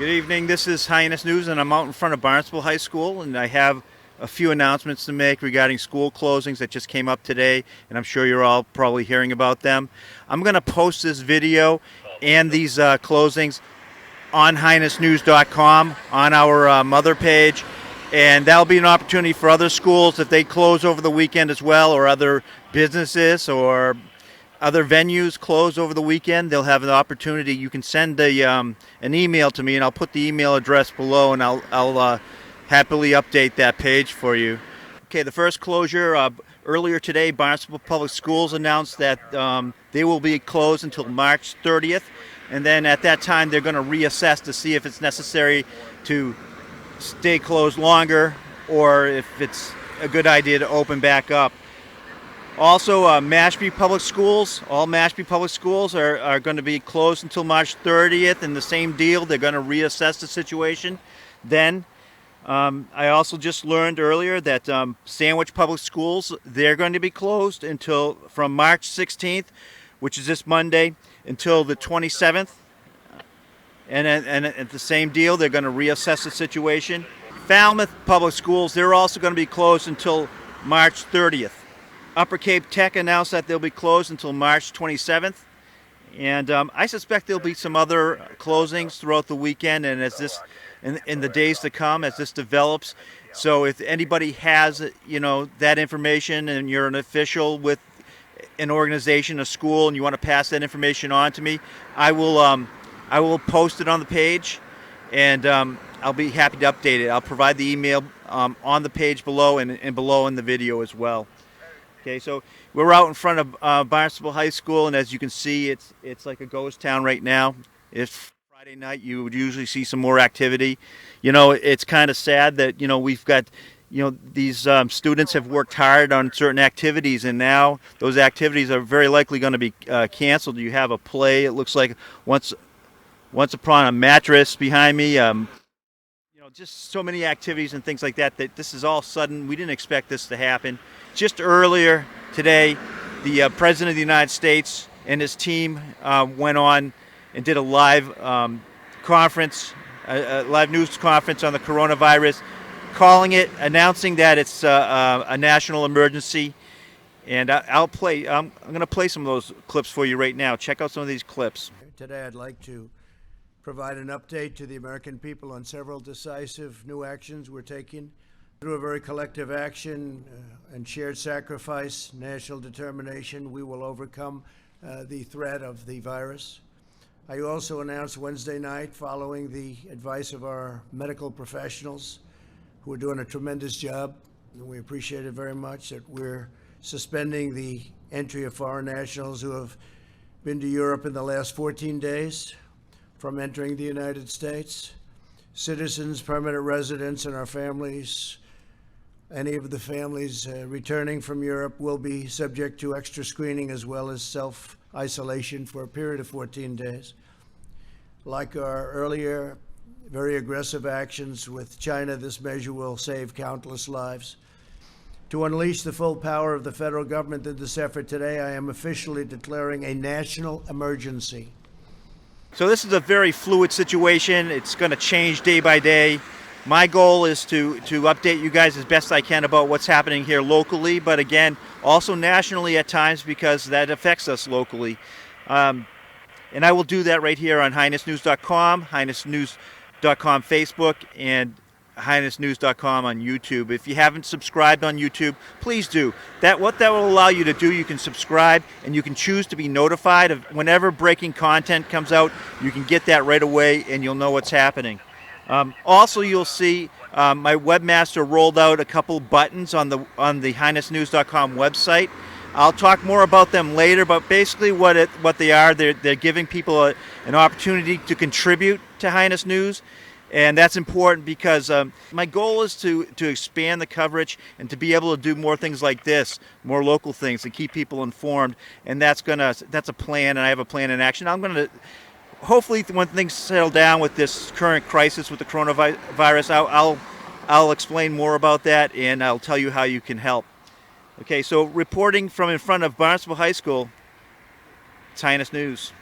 Good evening, this is Hyannis News, and I'm out in front of Barnstable High School, and I have a few announcements to make regarding school closings that just came up today, and I'm sure you're all probably hearing about them. I'm going to post this video and these closings on HyannisNews.com, on our mother page, and that'll be an opportunity for other schools if they close over the weekend as well, or other businesses or other venues close over the weekend. They'll have an opportunity. You can send an email to me, and I'll put the email address below, and I'll happily update that page for you. Okay, the first closure, earlier today, Barnstable Public Schools announced that they will be closed until March 30th, and then at that time they're going to reassess to see if it's necessary to stay closed longer or if it's a good idea to open back up. Also, Mashpee Public Schools, all Mashpee Public Schools are going to be closed until March 30th, and the same deal, they're going to reassess the situation. Then, I also just learned earlier that Sandwich Public Schools, they're going to be closed until from March 16th, which is this Monday, until the 27th. And at the same deal, they're going to reassess the situation. Falmouth Public Schools, they're also going to be closed until March 30th. Upper Cape Tech announced that they'll be closed until March 27th, and I suspect there'll be some other closings throughout the weekend and as this in the days to come as this develops. So if anybody has that information and you're an official with an organization, a school, and you want to pass that information on to me, I will post it on the page, and I'll be happy to update it. I'll provide the email on the page below and below in the video as well. Okay, so we're out in front of Barnstable High School, and as you can see, it's like a ghost town right now. It's Friday night. You would usually see some more activity. It's kind of sad that we've got these students have worked hard on certain activities, and now those activities are very likely going to be canceled. You have a play. It looks like once upon a mattress behind me. Just so many activities and things like that this is all sudden. We didn't expect this to happen. Just earlier today, the President of the United States and his team went on and did a live conference, a live news conference on the coronavirus, announcing that it's a national emergency. And I'm going to play some of those clips for you right now. Check out some of these clips. Today I'd like to provide an update to the American people on several decisive new actions we're taking. Through a very collective action and shared sacrifice, national determination, we will overcome the threat of the virus. I also announced Wednesday night, following the advice of our medical professionals, who are doing a tremendous job, and we appreciate it very much, that we're suspending the entry of foreign nationals who have been to Europe in the last 14 days from entering the United States. Citizens, permanent residents, and our families, any of the families returning from Europe, will be subject to extra screening as well as self-isolation for a period of 14 days. Like our earlier very aggressive actions with China, this measure will save countless lives. To unleash the full power of the federal government in this effort today, I am officially declaring a national emergency. So this is a very fluid situation. It's going to change day by day. My goal is to update you guys as best I can about what's happening here locally, but again, also nationally at times, because that affects us locally. And I will do that right here on HyannisNews.com, HyannisNews.com Facebook, and HyannisNews.com on YouTube. If you haven't subscribed on YouTube, please do. What that will allow you to do, you can subscribe and you can choose to be notified of whenever breaking content comes out. You can get that right away and you'll know what's happening. Also, you'll see my webmaster rolled out a couple buttons on the HyannisNews.com website. I'll talk more about them later, but basically what they are, they're giving people an opportunity to contribute to Hyannis News. And that's important because my goal is to expand the coverage and to be able to do more things like this, more local things, to keep people informed. And that's a plan, and I have a plan in action. I'm going to, hopefully, when things settle down with this current crisis with the coronavirus, I'll explain more about that, and I'll tell you how you can help. Okay, so reporting from in front of Barnstable High School, it's Hyannis News.